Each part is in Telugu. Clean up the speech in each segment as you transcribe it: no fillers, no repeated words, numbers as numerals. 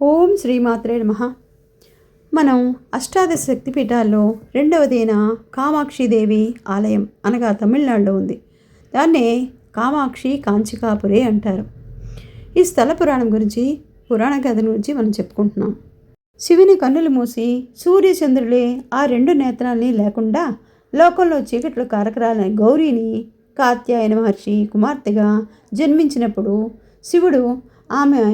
ఓం శ్రీమాత్రే నమః. మనం అష్టాదశ శక్తిపీఠాల్లో రెండవదైన కామాక్షిదేవి ఆలయం అనగా తమిళనాడులో ఉంది. దాన్నే కామాక్షి కాంచికాపురే అంటారు. ఈ స్థల పురాణం గురించి, పురాణ కథ గురించి మనం చెప్పుకుంటున్నాం. శివుని కన్నులు మూసి సూర్యచంద్రులే ఆ రెండు నేత్రాల్ని లేకుండా లోకంలో చీకట్లు కారకరాలైన గౌరీని కాత్యాయన మహర్షి కుమార్తెగా జన్మించినప్పుడు శివుడు ఆమె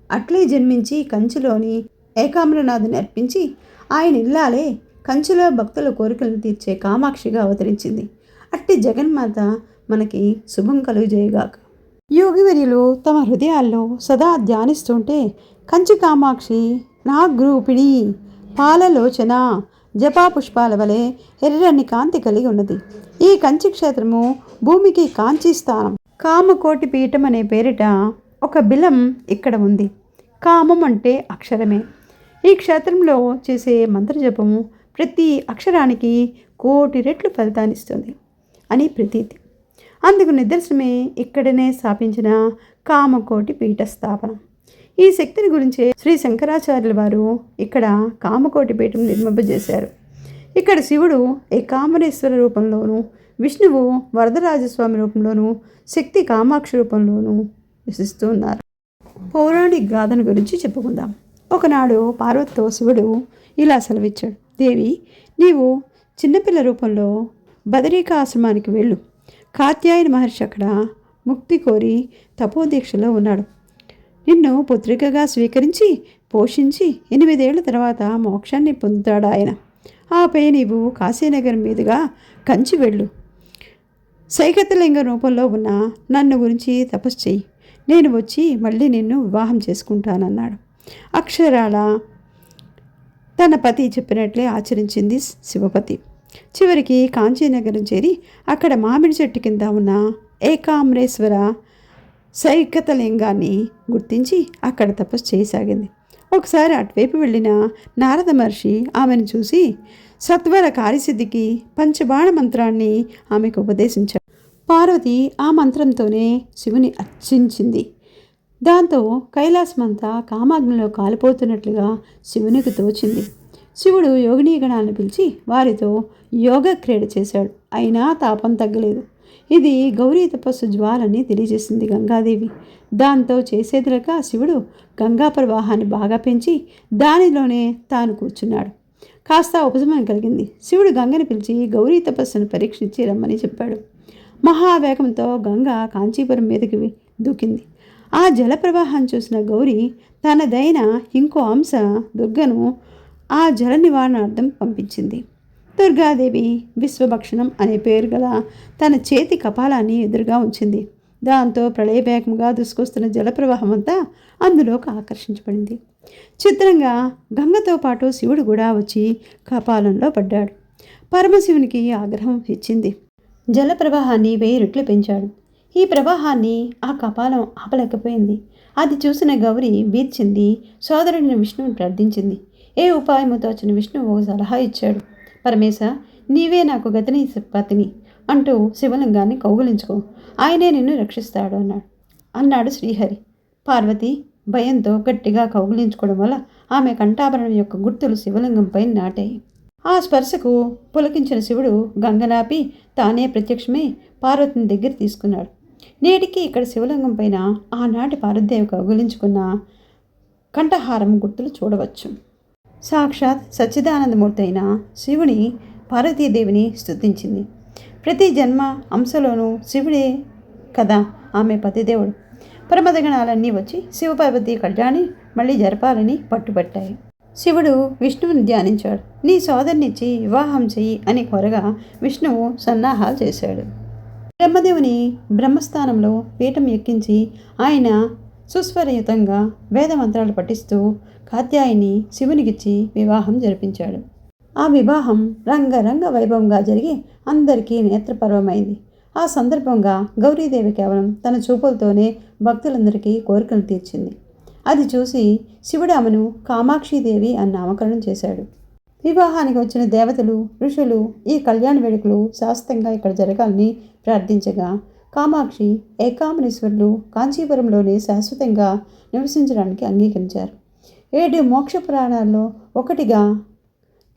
అట్లే జన్మించి కంచిలోని ఏకామ్రనాథుని అర్పించి ఆయన ఇల్లాలే కంచిలో భక్తుల కోరికలను తీర్చే కామాక్షిగా అవతరించింది. అట్టి జగన్మాత మనకి శుభం కలుగజేయగాక. యోగివర్యులు తమ హృదయాల్లో సదా ధ్యానిస్తుంటే కంచి కామాక్షి నాగ్రూపిణి పాలలోచన జపా పుష్పాల వలె ఎర్రని కాంతి కలిగి ఉన్నది. ఈ కంచి క్షేత్రము భూమికి కాంచి స్థానం. కామకోటి పీఠం అనే పేరిట ఒక బిలం ఇక్కడ ఉంది. కామం అంటే అక్షరమే. ఈ క్షేత్రంలో చేసే మంత్రజపము ప్రతి అక్షరానికి 1,000,000 రెట్లు ఫలితాన్నిస్తుంది అని ప్రతీతి. అందుకు నిదర్శనమే ఇక్కడనే స్థాపించిన కామకోటి పీఠ స్థాపన. ఈ శక్తిని గురించే శ్రీ శంకరాచార్యుల వారు ఇక్కడ కామకోటి పీఠం నిర్మింపజేశారు. ఇక్కడ శివుడు ఏకాంబరేశ్వర రూపంలోను, విష్ణువు వరదరాజస్వామి రూపంలోను, శక్తి కామాక్షి రూపంలోను నివసిస్తూ ఉన్నారు. పౌరాణిక గాథను గురించి చెప్పుకుందాం. ఒకనాడు పార్వతితో శివుడు ఇలా సెలవిచ్చాడు. దేవి, నీవు చిన్నపిల్ల రూపంలో బదరికా ఆశ్రమానికి వెళ్ళు. కాత్యాయన మహర్షి అక్కడ ముక్తి కోరి తపోదీక్షలో ఉన్నాడు. నిన్ను పుత్రికగా స్వీకరించి పోషించి 8 ఏళ్ల తర్వాత మోక్షాన్ని పొందుతాడు ఆయన. ఆపై నీవు కాశీనగరం మీదుగా కంచి వెళ్ళు. సైకతలింగ రూపంలో ఉన్న నన్ను గురించి తపస్సు చెయ్యి. నేను వచ్చి మళ్ళీ నిన్ను వివాహం చేసుకుంటానన్నాడు. అక్షరాల తన పతి చెప్పినట్లే ఆచరించింది శివపతి. చివరికి కాంచీనగరం చేరి అక్కడ మామిడి చెట్టు కింద ఉన్న ఏకామ్రేశ్వర సైకతలింగాన్ని గుర్తించి అక్కడ తపస్సు చేయసాగింది. ఒకసారి అటువైపు వెళ్ళిన నారద మహర్షి ఆమెను చూసి సత్వర కార్యసిద్ధికి పంచబాణ మంత్రాన్ని ఆమెకు ఉపదేశించాడు. పార్వతి ఆ మంత్రంతోనే శివుని అర్చించింది. దాంతో కైలాసమంతా కామాగ్నిలో కాలిపోతున్నట్లుగా శివునికి తోచింది. శివుడు యోగినీగణాలను పిలిచి వారితో యోగ క్రీడ చేశాడు. అయినా తాపం తగ్గలేదు. ఇది గౌరీ తపస్సు జ్వాలని తెలియజేసింది గంగాదేవి. దాంతో చేసేదిలక శివుడు గంగా ప్రవాహాన్ని బాగా పెంచి దానిలోనే తాను కూర్చున్నాడు. కాస్త ఉపశమనం కలిగింది. శివుడు గంగని పిలిచి గౌరీ తపస్సును పరీక్షించి రమ్మని చెప్పాడు. మహావేగంతో గంగ కాంచీపురం మీదకి దూకింది. ఆ జలప్రవాహాన్ని చూసిన గౌరీ తనదైన ఇంకో అంశ దుర్గను ఆ జల నివారణార్థం పంపించింది. దుర్గాదేవి విశ్వభక్షణం అనే పేరు గల తన చేతి కపాలాన్ని ఎదురుగా ఉంచింది. దాంతో ప్రళయవేగంగా దూసుకొస్తున్న జలప్రవాహం అంతా అందులోకి ఆకర్షించబడింది. చిత్రంగా గంగతో పాటు శివుడు కూడా వచ్చి కపాలంలో పడ్డాడు. పరమశివునికి ఆగ్రహం ఇచ్చింది. జల ప్రవాహాన్ని 1000 రెట్లు పెంచాడు. ఈ ప్రవాహాన్ని ఆ కపాలం ఆపలేకపోయింది. అది చూసిన గౌరి వీర్చింది. సోదరుడిని విష్ణువుని ప్రార్థించింది. ఏ ఉపాయముతో వచ్చిన విష్ణువు ఒక సలహా ఇచ్చాడు. పరమేశ, నీవే నాకు గతిని పతిని అంటూ శివలింగాన్ని కౌగులించుకో, ఆయనే నిన్ను రక్షిస్తాడు అన్నాడు శ్రీహరి. పార్వతి భయంతో గట్టిగా కౌగులించుకోవడం వల్ల ఆమె కంఠాభరణం యొక్క గుర్తులు శివలింగంపై నాటాయి. ఆ స్పర్శకు పులకించిన శివుడు గంగనాపి తానే ప్రత్యక్షమై పార్వతిని దగ్గర తీసుకున్నాడు. నేటికి ఇక్కడ శివలింగం పైన ఆనాటి పార్వతీదేవి కౌగిలించుకున్న కంఠహారం గుర్తులు చూడవచ్చు. సాక్షాత్ సచ్చిదానందమూర్తి అయిన శివుని పార్వతీదేవిని స్తుతించింది. ప్రతి జన్మ అంశలోనూ శివుడే కదా ఆమె పతిదేవుడు. పరమదగణాలన్నీ వచ్చి శివపార్వతి కళ్యాణి మళ్ళీ జరపాలని పట్టుబట్టాయి. శివుడు విష్ణువుని ధ్యానించాడు. నీ సోదరునిచ్చి వివాహం చెయ్యి అని కోరగా విష్ణువు సన్నాహాలు చేశాడు. బ్రహ్మదేవుని బ్రహ్మస్థానంలో పీఠం ఎక్కించి ఆయన సుస్వరయుతంగా వేదమంత్రాలు పఠిస్తూ కాత్యాయిని శివునికిచ్చి వివాహం జరిపించాడు. ఆ వివాహం రంగరంగ వైభవంగా జరిగి అందరికీ నేత్రపర్వమైంది. ఆ సందర్భంగా గౌరీదేవి కేవలం తన చూపులతోనే భక్తులందరికీ కోరికలు తీర్చింది. అది చూసి శివుడు ఆమెను కామాక్షిదేవి అని నామకరణం చేశాడు. వివాహానికి వచ్చిన దేవతలు, ఋషులు ఈ కళ్యాణ వేడుకలు శాస్త్రంగా ఇక్కడ జరగాలని ప్రార్థించగా కామాక్షి, ఏకాంబరేశ్వరులు కాంచీపురంలోనే శాశ్వతంగా నివసించడానికి అంగీకరించారు. 7 మోక్ష పురాణాల్లో ఒకటిగా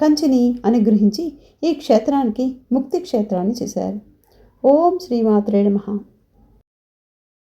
కంచిని అనుగ్రహించి ఈ క్షేత్రానికి ముక్తి క్షేత్రాన్ని చేశారు. ఓం శ్రీమాత్రే నమః.